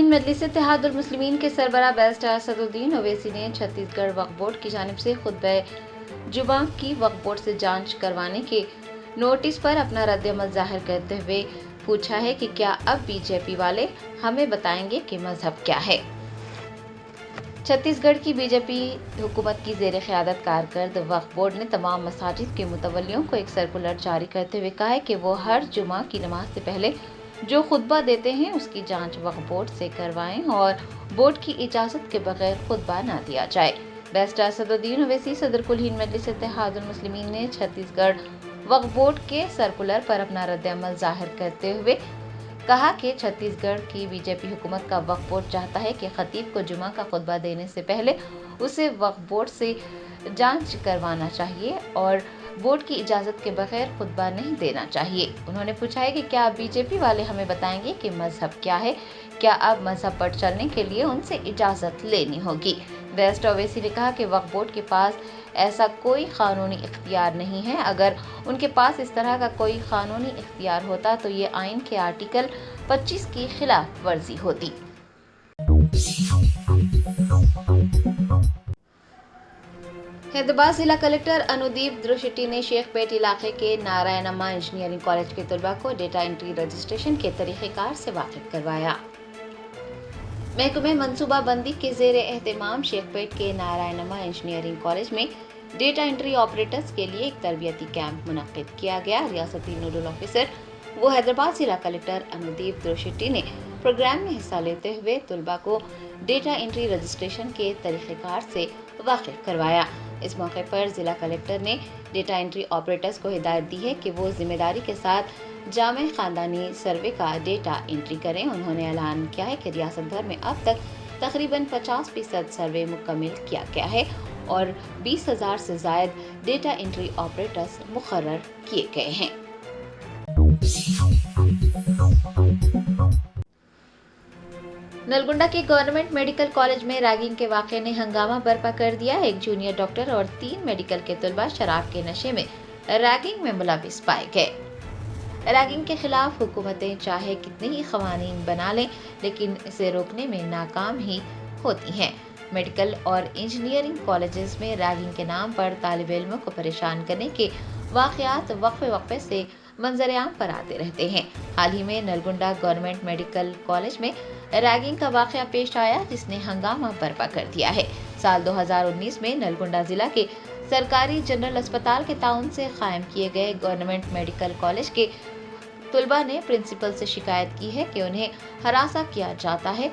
हिंद मजलिस इत्तेहादुल मुस्लिमीन के सरबराह बैरिस्टर असदुद्दीन ओवैसी ने छत्तीसगढ़ वक्फ बोर्ड की जानिब से खुतबा जुमा की वक्फ बोर्ड से जांच करवाने के नोटिस पर अपना रद्द-ए-अमल जाहिर करते हुए पूछा है कि क्या अब बीजेपी वाले हमें बताएंगे कि मजहब क्या है। छत्तीसगढ़ की बीजेपी हुकूमत की ज़ेर क़यादत कारकर्द वक्फ बोर्ड ने तमाम मसाजिद के मुतवल्लियों को एक सर्कुलर जारी करते हुए कहा है कि वो हर जुमा की नमाज से पहले जो खुतबा देते हैं उसकी जांच वक्फ बोर्ड से करवाएं और बोर्ड की इजाज़त के बगैर खुतबा न दिया जाए। बैरिस्टर असदुद्दीन ओवैसी सदर कुल हिंद मजलिस इत्तेहादुल मुस्लिमीन ने छत्तीसगढ़ वक्फ बोर्ड के सर्कुलर पर अपना रद्द-ए-अमल जाहिर करते हुए कहा कि छत्तीसगढ़ की बीजेपी हुकूमत का वक्फ बोर्ड चाहता है कि खतीब को जुमा का खुतबा देने से पहले उसे वक्फ बोर्ड से जांच करवाना चाहिए और बोर्ड की इजाज़त के बगैर खुतबा नहीं देना चाहिए। उन्होंने पूछा है कि क्या बीजेपी वाले हमें बताएंगे कि मजहब क्या है, क्या अब मजहब पर चलने के लिए उनसे इजाज़त लेनी होगी। बैरिस्टर ओवैसी ने कहा कि वक्फ बोर्ड के पास ऐसा कोई कानूनी इख्तियार नहीं है। अगर उनके पास इस तरह का कोई कानूनी इख्तियार होता तो ये आइन के आर्टिकल 25 की खिलाफ वर्जी होती। हैदराबाद जिला कलेक्टर अनुदीप द्रुशेट्टी ने शेखपेट इलाके के नारायणम्मा इंजीनियरिंग कॉलेज के तलबा को डेटा एंट्री रजिस्ट्रेशन के तरीक़ेकार से वाकिफ करवाया। महकमे मनसूबा बंदी के ज़ेर एहतमाम शेखपेट के नारायणम्मा इंजीनियरिंग कॉलेज में डेटा एंट्री ऑपरेटर्स के लिए एक तरबियती कैंप मुनक्किद किया गया। रियासती नोडल ऑफिसर वो हैदराबाद जिला कलेक्टर अनुदीप द्रुशेट्टी ने प्रोग्राम में हिस्सा लेते हुए तलबा को डेटा एंट्री रजिस्ट्रेशन के तरीक़ेकार से वाकिफ करवाया। इस मौके पर जिला कलेक्टर ने डेटा एंट्री ऑपरेटर्स को हिदायत दी है कि वो जिम्मेदारी के साथ जामे खानदानी सर्वे का डेटा एंट्री करें। उन्होंने ऐलान किया है कि रियासत भर में अब तक तकरीबन 50% सर्वे मुकम्मल किया गया है और 20,000 से ज़ायद डेटा एंट्री ऑपरेटर्स मुकर्रर किए गए हैं। नलगुंडा के गवर्नमेंट मेडिकल कॉलेज में रैगिंग के वाक़े ने हंगामा बर्पा कर दिया। एक जूनियर डॉक्टर और 3 मेडिकल के तलबा शराब के नशे में रैगिंग में मुलविस पाए गए। रैगिंग के खिलाफ हुकूमतें चाहे कितने ही क़वानीन बना लें लेकिन इसे रोकने में नाकाम ही होती हैं। मेडिकल और इंजीनियरिंग कॉलेजेस में रैगिंग के नाम पर तालिब इल्मों को परेशान करने के वाक़यात वक्फे से मंजर-ए-आम पर आते रहते हैं। हाल ही में नलगुंडा गवर्नमेंट मेडिकल कॉलेज में रैगिंग का वाक़या पेश आया जिसने हंगामा बर्पा कर दिया है। साल 2019 में नलगुंडा जिला के सरकारी जनरल अस्पताल के ताउन से कायम किए गए गवर्नमेंट मेडिकल कॉलेज के तलबा ने प्रिंसिपल से शिकायत की है कि उन्हें हरासा किया जाता है।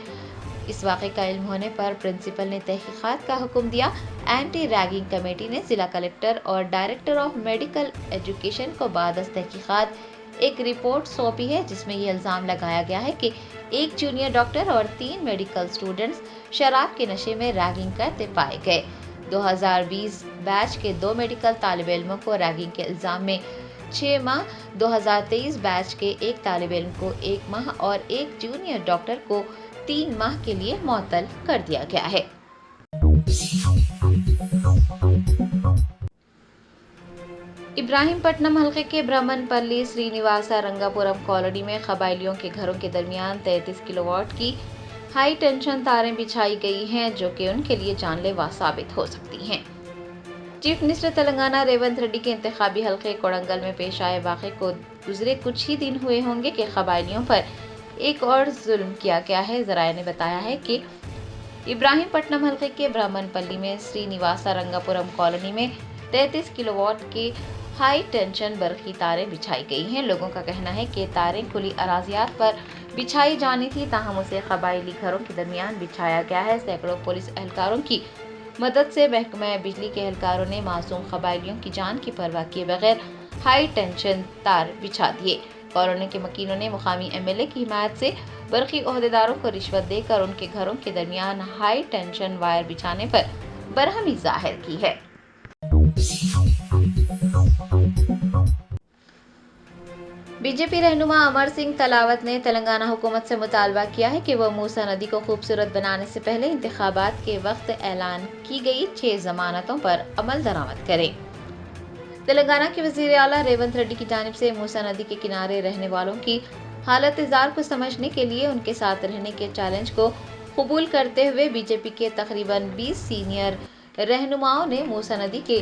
इस वाक़े का इल्म होने पर प्रिंसिपल ने तहकीकात का हुक्म दिया। एंटी रैगिंग कमेटी ने जिला कलेक्टर और डायरेक्टर ऑफ मेडिकल एजुकेशन को बाद अज़ तहकीकात एक रिपोर्ट सौंपी है जिसमें ये इल्ज़ाम लगाया गया है कि एक जूनियर डॉक्टर और 3 मेडिकल स्टूडेंट्स शराब के नशे में रैगिंग करते पाए गए। 2020 बैच के 2 मेडिकल तालिब इल्मों को रैगिंग के इल्ज़ाम में 6 माह, 2023 बैच के एक तालिब इल्म को 1 माह और एक जूनियर डॉक्टर को 3 माह के लिए मुअत्तल कर दिया गया है। इब्राहिमपट्टनम हल्के के ब्रह्मनपल्ली श्रीनिवासा रंगापुरम कॉलोनी में कबायलियों के घरों के दरमियान 33 किलोवाट की हाई टेंशन तारें बिछाई गई हैं जो कि उनके लिए जानलेवा साबित हो सकती हैं। चीफ मिनिस्टर तेलंगाना रेवंत रेड्डी के इंतखाबी हल्के कोडंगल में पेश आए वाक़े को गुजरे कुछ ही दिन हुए होंगे कि कबायलियों पर एक और जुल्म किया गया है। ज़राए ने बताया है कि इब्राहिमपट्टनम हल्के के ब्राह्मणपल्ली में श्रीनिवासा रंगापुरम कॉलोनी में 33 किलोवाट की हाई टेंशन बरखी तारें बिछाई गई हैं। लोगों का कहना है कि तारें खुली अराजियात पर बिछाई जानी थी, ताहम उसे कबायली घरों के दरमियान बिछाया गया है। सैकड़ों पुलिस एहलकारों की मदद से महकमा बिजली के एहलकारों ने मासूम कबायलियों की जान की परवाह किए बगैर हाई टेंशन तार बिछा दिए। कॉलोनी के मकीनों ने मुकामी MLA की हिमायत से बरकी ओहदेदारों को रिश्वत देकर उनके घरों के दरमियान हाई टेंशन वायर बिछाने पर बरहमी जाहिर की है। बीजेपी रहनुमा अमर सिंह तलावत ने तेलंगाना हुकूमत से मुतालबा किया है कि वह मूसा नदी को खूबसूरत बनाने से पहले इंतखाबात के वक्त ऐलान की गई 6 जमानतों पर अमल दरामद करे। तेलंगाना के वज़ीर आला रेवंत रेड्डी की जानिब से मूसा नदी के किनारे रहने वालों की हालत इज़ार को समझने के लिए उनके साथ रहने के चैलेंज को कबूल करते हुए बीजेपी के तकरीबन 20 सीनियर रहनुमाओं ने मूसा नदी के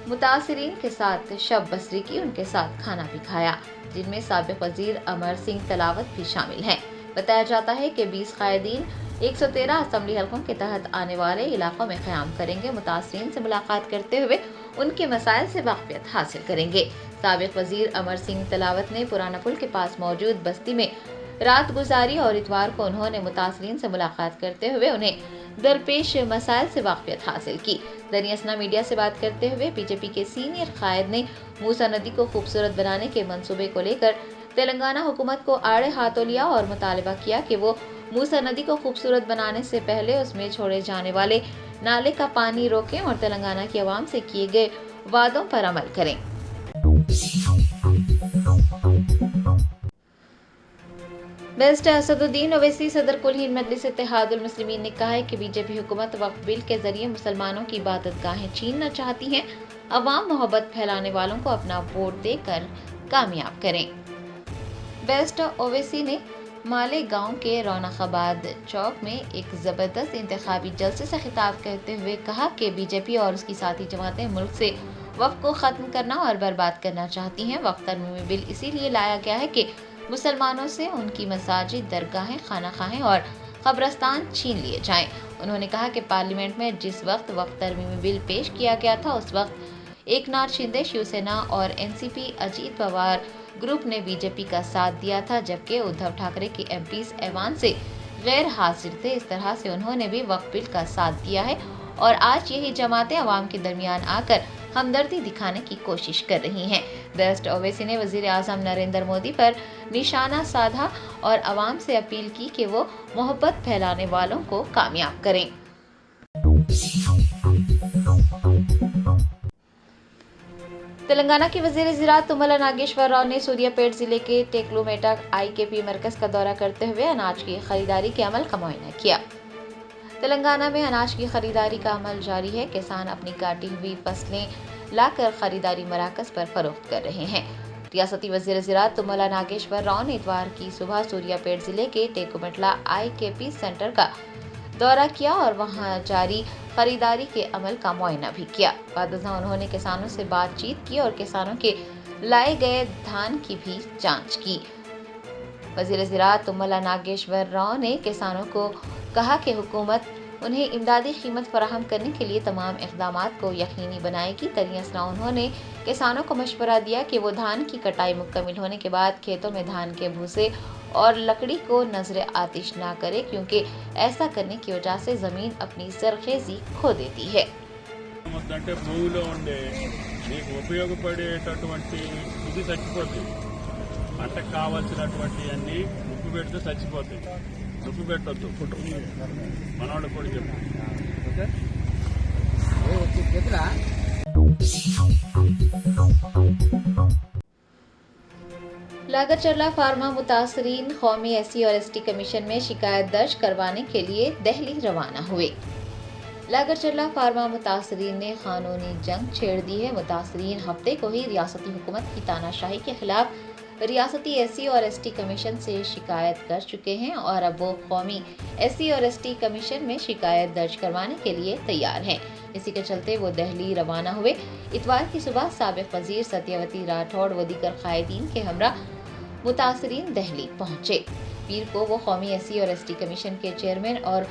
मुतासिरीन के साथ शब बसरी की, उनके साथ खाना भी खाया, जिनमें साबिक वजीर अमर सिंह तलावत भी शामिल हैं। बताया जाता है कि 20 कायदीन 113 असम्बली हलकों के तहत आने वाले इलाकों में क़याम करेंगे। मुतासिरीन से मुलाकात करते हुए उनके मसाइल से वाक़फियत हासिल करेंगे। साबिक वजीर अमर सिंह तलावत ने पुराना पुल के पास मौजूद बस्ती में रात गुजारी और इतवार को उन्होंने मुतासिरीन से मुलाकात करते हुए उन्हें दरपेश मसाइल से वाक़फियत हासिल की। दरियासना मीडिया से बात करते हुए बीजेपी के सीनियर कायद ने मूसा नदी को खूबसूरत बनाने के मंसूबे को लेकर तेलंगाना हुकूमत को आड़े हाथों लिया और मुतालबा किया कि वो मूसा नदी को खूबसूरत बनाने से पहले उसमें छोड़े जाने वाले नाले का पानी रोकें और तेलंगाना की आवाम से किए गए वादों पर अमल करें। बैरिस्टर असदुद्दीन ओवैसी सदर कुल हिंद मजलिस इत्तेहादुल मुस्लिमीन ने कहा है कि बीजेपी हुकूमत वक्फ बिल के जरिए मुसलमानों की इबादतगाहें छीनना चाहती है। अवाम मोहब्बत फैलाने वालों को अपना वोट देकर कामयाब करें। बैरिस्टर ओवैसी ने मालेगांव के रौनकाबाद चौक में एक जबरदस्त इंतखाबी जलसे से खिताब करते हुए कहा कि बीजेपी और उसकी साथी जमातें मुल्क से वक्फ को खत्म करना और बर्बाद करना चाहती हैं। वक्फ तरमीमी बिल इसीलिए लाया गया है कि मुसलमानों से उनकी मसाजिद, दरगाहें, खानाखाहें और कब्रस्तान छीन लिए जाएं। उन्होंने कहा कि पार्लियामेंट में जिस वक्त वक्फ तरमीमी बिल पेश किया गया था उस वक्त एकनाथ शिंदे, शिवसेना और एनसीपी अजीत पवार ग्रुप ने बीजेपी का साथ दिया था, जबकि उद्धव ठाकरे के एमपीज ऐवान से गैर हाजिर थे। इस तरह से उन्होंने भी वक्फ बिल का साथ दिया है और आज यही जमातें अवाम के दरमियान आकर हमदर्दी दिखाने की कोशिश कर रही हैं। बैरिस्टर ओवैसी ने वजीर आज़म नरेंद्र मोदी पर निशाना साधा और अवाम से अपील की कि वो मोहब्बत फैलाने वालों को कामयाब करें। तेलंगाना के वजीर ज़राअत तुम्मला नागेश्वर राव ने सूर्यापेट जिले के टेक्लूमेटा IKP मरकज का दौरा करते हुए अनाज की खरीदारी के अमल का मुआयना किया। तेलंगाना में अनाज की खरीदारी का अमल जारी है। किसान अपनी काटी हुई फसलें लाकर खरीदारी मराकज पर फरोख्त कर रहे हैं। रियासती वजीर ज़राअत तुम्मला नागेश्वर राव ने इतवार की सुबह सूर्यापेट जिले के टेकुमेटला IKP सेंटर का दौरा किया और वहां जारी खरीदारी के अमल का मुआयना भी किया। बाद उन्होंने किसानों से बातचीत की और किसानों के लाए गए धान की भी जांच की। वजीर ज़राअत तुम्मला नागेश्वर राव ने किसानों को कहा कि हुकूमत उन्हें इमदादी कीमत फराहम करने के लिए तमाम इक़दामात को यकीनी बनाएगी। दरियासना उन्होंने किसानों को मशवरा दिया कि वो धान की कटाई मुकम्मल होने के बाद खेतों में धान के भूसे और लकड़ी को नजर आतिश ना करे, क्योंकि ऐसा करने की वजह से ज़मीन अपनी सरखेज़ी खो देती है। దుప్పు పెట్టొద్దు మనవాళ్ళకి కూడా చెప్పు लागरचर्ला फार्मा मुतासरीन कौमी SC और ST कमीशन में शिकायत दर्ज करवाने के लिए दिल्ली रवाना हुए। लागरचर्ला फार्मा मुतासरीन ने कानूनी जंग छेड़ दी है। मुतासरीन हफ्ते को ही रियासती हुकूमत की तानाशाही के खिलाफ रियासती SC और ST कमीशन से शिकायत कर चुके हैं और अब वो कौमी SC और ST कमीशन में शिकायत दर्ज करवाने के लिए तैयार हैं। इसी के चलते वो दिल्ली रवाना हुए। इतवार की सुबह साबिक वजीर सत्यवती राठौड़ व दीगर कायदीन के हमरा मुतासरीन दिल्ली पहुंचे। पीर को वो कौमी SC और ST कमीशन के चेयरमैन और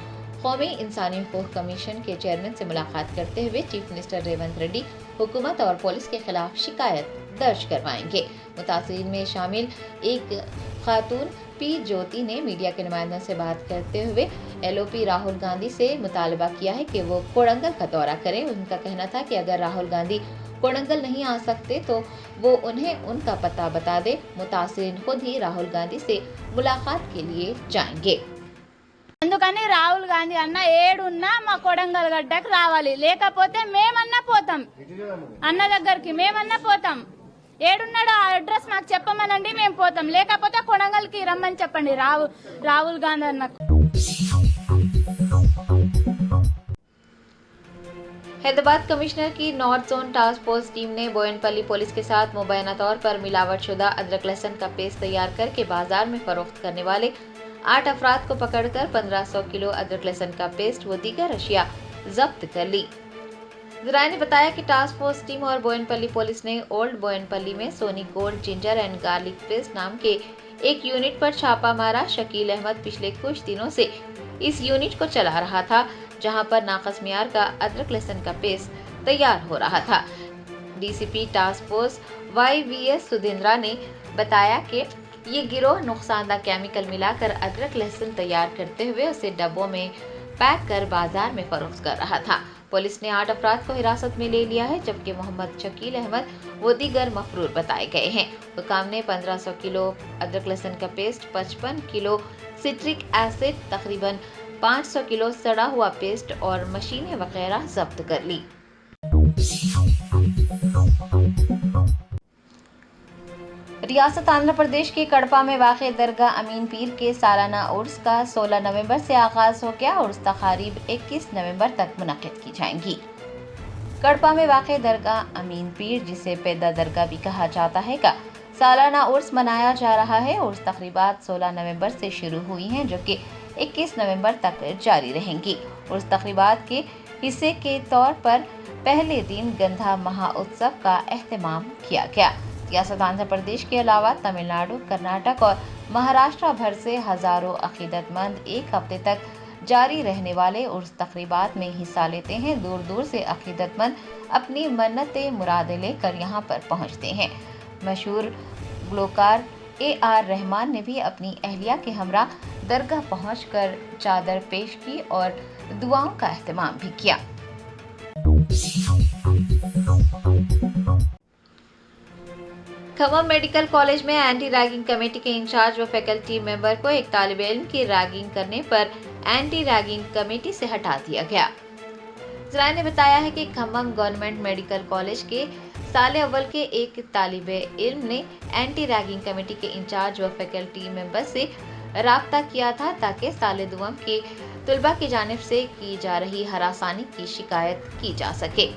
कौमी इंसानी हुकूक कमीशन के चेयरमैन से मुलाकात करते हुए चीफ मिनिस्टर रेवंत रेड्डी, हुकूमत और पुलिस के खिलाफ शिकायत दर्ज करवाएंगे। मुतासरीन में शामिल एक खातून P ज्योति ने मीडिया के नुमाइंदों से बात करते हुए LOP राहुल गांधी से मुतालबा किया है कि वो कोड़ंगल का दौरा करें। उनका कहना था कि अगर राहुल गांधी कोड़ंगल नहीं आ सकते तो वो उन्हें उनका पता बता दे। मुतासरीन खुद ही राहुल गांधी से मुलाकात के लिए जाएंगे। అందుకని రాహుల్ గాంధీ అన్న ఏడున్నా మా కొడంగల్ గడ్డకి రావాలి, లేకపోతే మేమన్నా పోతాం, అన్న దగ్గరికి మేమన్నా పోతాం. ఏడున్నాడు ఆ అడ్రస్ మాకు చెప్పమనండి, మేము పోతాం. లేకపోతే కొడంగల్కి రమ్మని చెప్పండి రాహుల్ గాంధీ అన్నకు. हैदराबाद कमिश्नर की north zone task force team ने बोयनपल्ली पुलिस के साथ मुबैना तौर पर मिलावट शुदा अदरक लहसुन का पेस्ट तैयार करके बाजार में फरोख्त करने वाले 8 अफराद को पकड़कर 1500 किलो अदरक लहसुन का पेस्ट व दीगर अशिया जब्त कर ली। जराये ने बताया कि टास्क फोर्स टीम और बोयनपल्ली पुलिस ने ओल्ड बोयनपल्ली में Sony gold ginger and garlic paste नाम के एक यूनिट पर छापा मारा। शकील अहमद पिछले कुछ दिनों से इस यूनिट को चला रहा था, जहां पर नाकस मियार का अदरक लहसुन का पेस्ट तैयार हो रहा था। डीसीपी टास्क फोर्स YVS सुधेंद्रा ने बताया कि ये गिरोह नुकसानदा केमिकल मिलाकर अदरक लहसुन तैयार करते हुए उसे डब्बों में पैक कर बाजार में फरोख्त कर रहा था। पुलिस ने 8 अफराद को हिरासत में ले लिया है, जबकि मोहम्मद शकील अहमद वो दीगर मफरूर बताए गए हैं। हुकाम ने 1500 किलो अदरक लहसुन का पेस्ट, 55 किलो सिट्रिक एसिड, तकरीबन 500 किलो सड़ा हुआ पेस्ट और मशीनें वगैरह जब्त कर ली। रियासत आंध्र प्रदेश के कड़पा में वाक़े दरगाह अमीन पीर के सालाना उर्स का 16 नवंबर से आगाज हो गया। उर्स तकारीब 21 नवंबर तक मुनक़िद की जाएंगी। कड़पा में वाक़े दरगाह अमीन पीर, जिसे पैदा दरगाह भी कहा जाता है, का सालाना उर्स मनाया जा रहा है। उर्स तकरीबात 16 नवंबर से शुरू हुई हैं, जो कि 21 नवंबर तक जारी रहेंगी। उर्स तकरीबात के हिस्से के तौर पर पहले दिन गंधा महोत्सव का एहतमाम किया गया। रियासत आंध्र प्रदेश के अलावा तमिलनाडु, कर्नाटक और महाराष्ट्र भर से हजारों अकीदतमंद एक हफ्ते तक जारी रहने वाले उर्स तकरीबात में हिस्सा लेते हैं। दूर दूर से अकीदतमंद अपनी मन्नतें मुरादें लेकर यहाँ पर पहुँचते हैं। मशहूर गुलकार AR रहमान ने भी अपनी अहलिया के हमरा दरगाह पहुंचकर चादर पेश की और दुआओं का एहतमाम भी किया। खम्मम मेडिकल कॉलेज में एंटी रैगिंग कमेटी के इंचार्ज व फैकल्टी मेंबर को एक तालिब इल्म की रैगिंग करने पर एंटी रैगिंग कमेटी से हटा दिया गया। जराये ने बताया है कि खम्मम गवर्नमेंट मेडिकल कॉलेज के साल अव्वल के एक तालिब इल्म ने एंटी रैगिंग कमेटी के इंचार्ज व फैकल्टी मेंबर से राब्ता किया था, ताकि साल दुआम के तुलबा की जानिब से की जा रही हरासानी की शिकायत की जा सके।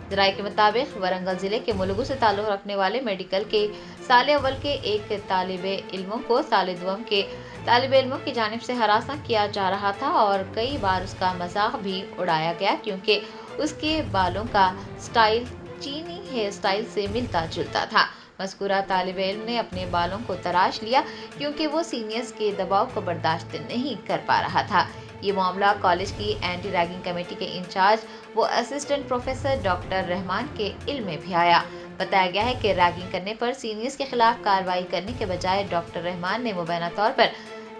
जराये के मुताबिक वरंगल जिले के मुलुगु से ताल्लुक रखने वाले मेडिकल के साल अव्वल के एक तालिबे इल्मों को साल दुआम के तालिबे इल्मों की जानिब से हरासा किया जा रहा था और कई बार उसका मजाक भी उड़ाया गया, क्योंकि उसके बालों का स्टाइल चीनी हेयर स्टाइल से मिलता जुलता था। मज़कूरा तालिबे इल्म ने अपने बालों को तराश लिया, क्योंकि वो सीनियर्स के दबाव को बर्दाश्त नहीं कर पा रहा था। ये मामला कॉलेज की एंटी रैगिंग कमेटी के इंचार्ज वो असिस्टेंट प्रोफेसर डॉक्टर रहमान के इल्म में भी आया। बताया गया है कि रैगिंग करने पर सीनियर्स के खिलाफ कार्रवाई करने के बजाय डॉक्टर रहमान ने मुबैना तौर पर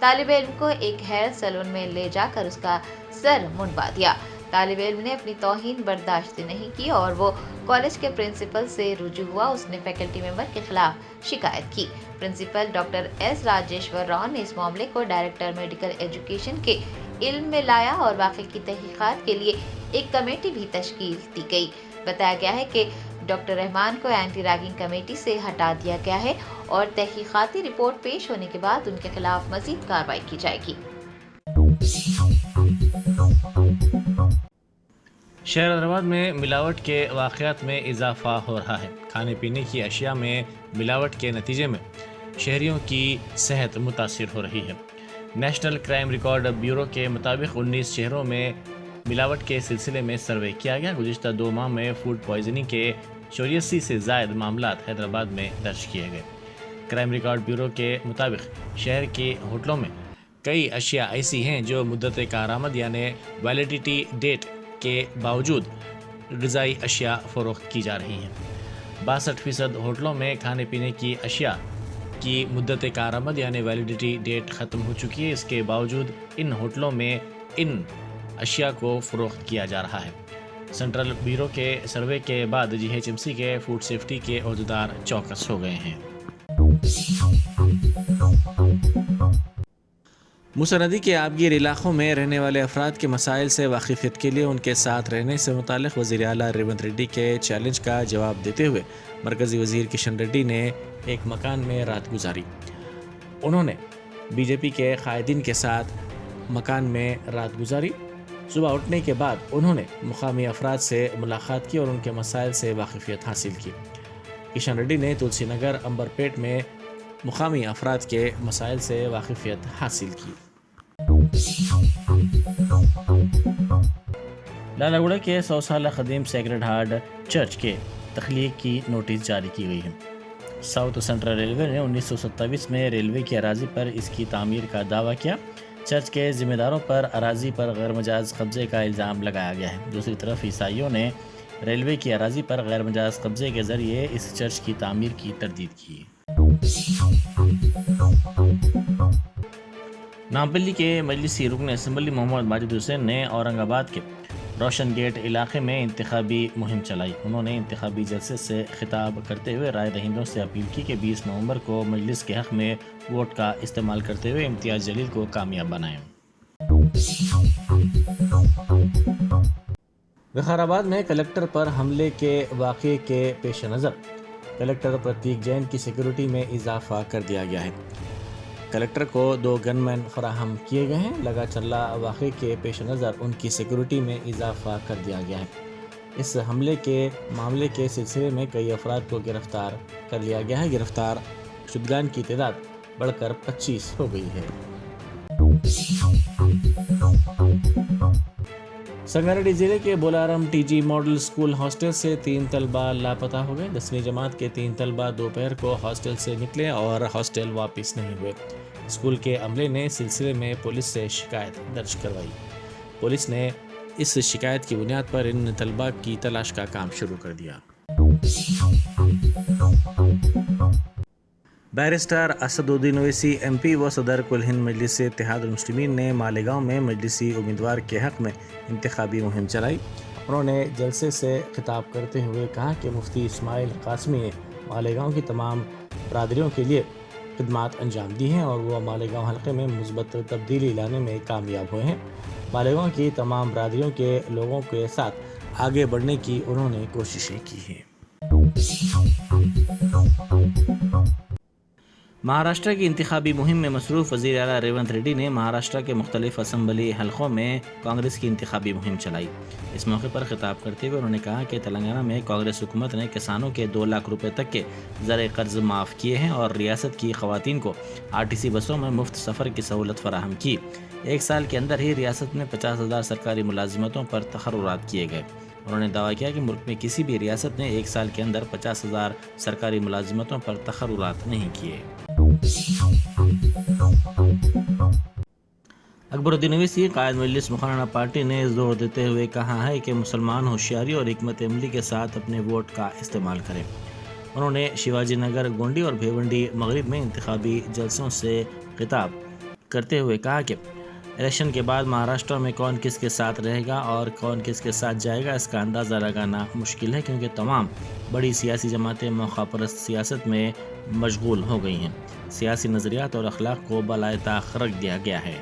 तालिबे इल्म को एक हेयर सैलून में ले जाकर उसका सर मुंडवा दिया। तालिबे इल्म ने अपनी तौहीन बर्दाश्त नहीं की और वो कॉलेज के प्रिंसिपल से रुजू हुआ। उसने फैकल्टी मेंबर के खिलाफ शिकायत की। Principal doctor S Rajeshwar Rao ने इस मामले को डायरेक्टर मेडिकल एजुकेशन के इल्म में लाया और वाक़े की तहकीकात के लिए एक कमेटी भी तश्कील दी गई। बताया गया है कि डॉक्टर रहमान को एंटी रैगिंग कमेटी से हटा दिया गया है और तहकीकाती रिपोर्ट पेश होने के बाद उनके खिलाफ मजीद कार्रवाई की जाएगी। शहर हैदराबाद में मिलावट के वाक़यात में इजाफा हो रहा है। खाने पीने की अशिया में मिलावट के नतीजे में शहरियों की सेहत मुतासिर हो रही है। नेशनल क्राइम रिकॉर्ड ब्यूरो के मुताबिक 19 शहरों में मिलावट के सिलसिले में सर्वे किया गया। गुज़िश्ता 2 माह में फूड पॉइजनिंग के 84 से ज़ायद मामलात हैदराबाद में दर्ज किए गए। क्राइम रिकॉर्ड ब्यूरो के मुताबिक शहर के होटलों में कई अशिया ऐसी हैं जो मुद्दत कारआमद यानी वैलिडिटी डेट के बावजूद ग़िज़ाई अशिया फ़रोख्त की जा रही हैं। 62% होटलों में खाने पीने की अशिया की मुद्दत कारआमद यानी वैलिडिटी डेट ख़त्म हो चुकी है। इसके बावजूद इन होटलों में इन अशिया को फ़रोख्त किया जा रहा है। सेंट्रल ब्यूरो के सर्वे के बाद GHMC के फूड सेफ्टी के अहदेदार चौकस हो गए हैं। मूसा नदी के आबगिर इलाक़ों में रहने वाले अफराद के मसाइल से वाकिफ़ियत के लिए उनके साथ रहने से मुतालिक वज़ीर आला रेवंत रेड्डी के चैलेंज का जवाब देते हुए मरकज़ी वज़ीर किशन रेड्डी ने एक मकान में रात गुजारी। उन्होंने BJP के कायदीन के साथ मकान में रात गुजारी صبح اٹھنے کے بعد انہوں نے مقامی افراد سے ملاقات کی اور ان کے مسائل سے واقفیت حاصل کی۔ کشن ریڈی نے تلسی نگر امبر پیٹ میں مقامی افراد کے مسائل سے واقفیت حاصل کی۔ لالا گوڑا کے 100 سالہ قدیم سیکرڈ ہارٹ چرچ کے تخلیق کی نوٹس جاری کی گئی ہے۔ ساؤتھ سینٹرل ریلوے نے 1927 میں ریلوے کی اراضی پر اس کی تعمیر کا دعویٰ کیا۔ چرچ کے ذمہ داروں پر اراضی پر غیر مجاز قبضے کا الزام لگایا گیا ہے۔ دوسری طرف عیسائیوں نے ریلوے کی اراضی پر غیر مجاز قبضے کے ذریعے اس چرچ کی تعمیر کی تردید کی۔ نامپلی کے مجلسی رکن اسمبلی محمد ماجد حسین نے اورنگ آباد کے روشن گیٹ علاقے میں انتخابی مہم چلائی۔ انہوں نے انتخابی جلسے سے خطاب کرتے ہوئے رائے دہندوں سے اپیل کی کہ 20 نومبر کو مجلس کے حق میں ووٹ کا استعمال کرتے ہوئے امتیاز جلیل کو کامیاب بنائیں۔ وقار آباد میں کلکٹر پر حملے کے واقعے کے پیش نظر کلکٹر پرتیک جین کی سیکورٹی میں اضافہ کر دیا گیا ہے۔ کلکٹر کو 2 گن مین فراہم کیے گئے ہیں۔ لگا چلا واقعے کے پیش نظر ان کی سیکورٹی میں اضافہ کر دیا گیا ہے۔ اس حملے کے معاملے کے سلسلے میں کئی افراد کو گرفتار کر لیا گیا ہے۔ گرفتار شدگان کی تعداد بڑھ کر 25 ہو گئی ہے۔ سنگاریڈی ضلع کے Bolarum T G model school hostel سے 3 طلبہ لاپتہ ہو گئے۔ 10ویں جماعت کے 3 طلبہ دوپہر کو ہاسٹل سے نکلے اور ہاسٹل واپس نہیں ہوئے۔ اسکول کے عملے نے سلسلے میں پولیس سے شکایت درج کروائی۔ پولیس نے اس شکایت کی بنیاد پر ان طلبہ کی تلاش کا کام شروع کر دیا۔ بیرسٹر اسد الدین اویسی ایم پی و صدر کل ہند مجلس اتحاد المسلمین نے مالیگاؤں میں مجلسی امیدوار کے حق میں انتخابی مہم چلائی۔ انہوں نے جلسے سے خطاب کرتے ہوئے کہا کہ مفتی اسماعیل قاسمی نے مالیگاؤں کی تمام برادریوں کے لیے خدمات انجام دی ہیں اور وہ مالیگاؤں حلقے میں مثبت تبدیلی لانے میں کامیاب ہوئے ہیں۔ مالیگاؤں کی تمام برادریوں کے لوگوں کے ساتھ آگے بڑھنے کی انہوں نے کوششیں کی ہیں۔ مہاراشٹر کی انتخابی مہم میں مصروف وزیر اعلیٰ ریونت ریڈی نے مہاراشٹر کے مختلف اسمبلی حلقوں میں کانگریس کی انتخابی مہم چلائی۔ اس موقع پر خطاب کرتے ہوئے انہوں نے کہا کہ تلنگانہ میں کانگریس حکومت نے کسانوں کے 2 لاکھ روپے تک کے زرعی قرض معاف کیے ہیں اور ریاست کی خواتین کو RTC بسوں میں مفت سفر کی سہولت فراہم کی۔ 1 سال کے اندر ہی ریاست میں 50,000 سرکاری ملازمتوں پر تقررات کیے گئے۔ انہوں نے دعویٰ کیا کہ ملک میں کسی بھی ریاست نے 1 سال کے اندر 50,000 سرکاری ملازمتوں پر تقررات نہیں کیے۔ اکبر الدین اویسی قائد مجلس مقننہ پارٹی نے زور دیتے ہوئے کہا ہے کہ مسلمان ہوشیاری اور حکمت عملی کے ساتھ اپنے ووٹ کا استعمال کریں۔ انہوں نے شیواجی نگر، گونڈی اور بھیونڈی مغرب میں انتخابی جلسوں سے خطاب کرتے ہوئے کہا کہ الیکشن کے بعد مہاراشٹر میں کون کس کے ساتھ رہے گا اور کون کس کے ساتھ جائے گا اس کا اندازہ لگانا مشکل ہے، کیونکہ تمام بڑی سیاسی جماعتیں موقع پرست سیاست میں مشغول ہو گئی ہیں۔ سیاسی نظریات اور اخلاق کو بالائے طاق رکھ دیا گیا ہے۔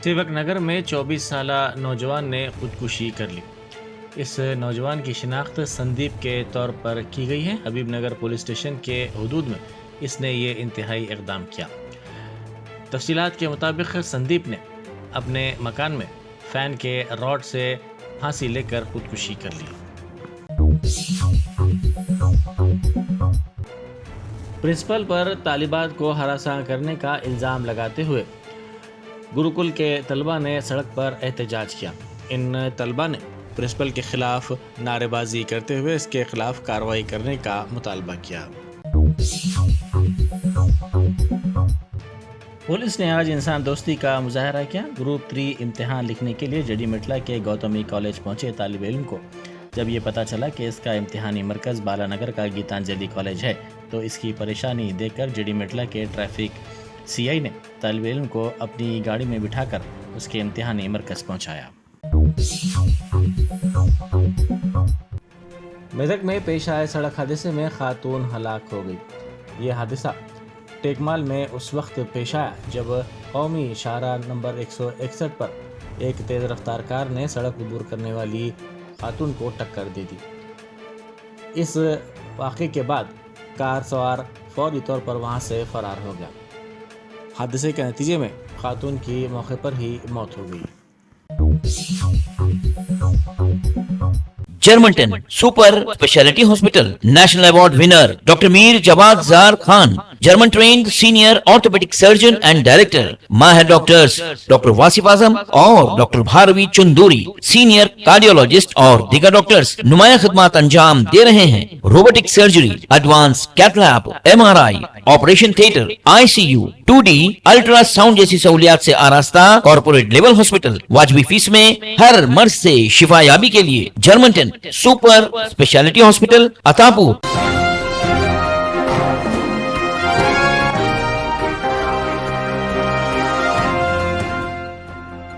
سیوک نگر میں 24 سالہ نوجوان نے خودکشی کر لی۔ اس نوجوان کی شناخت سندیپ کے طور پر کی گئی ہے۔ حبیب نگر پولیس اسٹیشن کے حدود میں اس نے یہ انتہائی اقدام کیا۔ تفصیلات کے مطابق سندیپ نے اپنے مکان میں فین کے راڈ سے پھانسی لے کر خودکشی کر لی۔ پرنسپل پر طالبات کو ہراساں کرنے کا الزام لگاتے ہوئے گروکل کے طلبہ نے سڑک پر احتجاج کیا۔ ان طلبہ نے پرنسپل کے خلاف نعرے بازی کرتے ہوئے اس کے خلاف کارروائی کرنے کا مطالبہ کیا۔ پولیس نے آج انسان دوستی کا مظاہرہ کیا۔ گروپ 3 امتحان لکھنے کے لیے جڈی مٹلا کے گوتمی کالج پہنچے طالب علم کو جب یہ پتہ چلا کہ اس کا امتحانی مرکز بالانگر کا گیتانجلی کالج ہے تو اس کی پریشانی دیکھ کر جڈی مٹلا کے ٹریفک CI نے طالب علم کو اپنی گاڑی میں بٹھا کر اس کے امتحانی مرکز پہنچایا۔ میدک میں پیش آئے سڑک حادثے میں خاتون ہلاک ہو گئی۔ یہ حادثہ ٹیکمال میں اس وقت پیش آیا جب قومی شاہراہ نمبر 161 پر ایک تیز رفتار کار نے سڑک عبور کرنے والی خاتون کو ٹکر دے دی۔ اس واقعے کے بعد کار سوار فوری طور پر وہاں سے فرار ہو گیا۔ हादसे के नतीजे में खातून की मौके पर ही मौत हो गई। Germanten super speciality hospital national award winner doctor Mir Jawad Zar Khan, German trained senior orthopaedic surgeon and director, माहिर डॉक्टर्स डॉक्टर वासिफ आजम और doctor Bharavi Chanduri, senior cardiologist और दीगर डॉक्टर्स नुमाया खिदमत अंजाम दे रहे हैं। Robotic surgery, advance cath lab, MRI, operation theatre, ICU, 2D ultrasound जैसी सहूलियात से आरास्ता कॉर्पोरेट लेवल हॉस्पिटल, वाजबी फीस में हर मर्ज से शिफायाबी के लिए Germanton super speciality hospital, Attapur.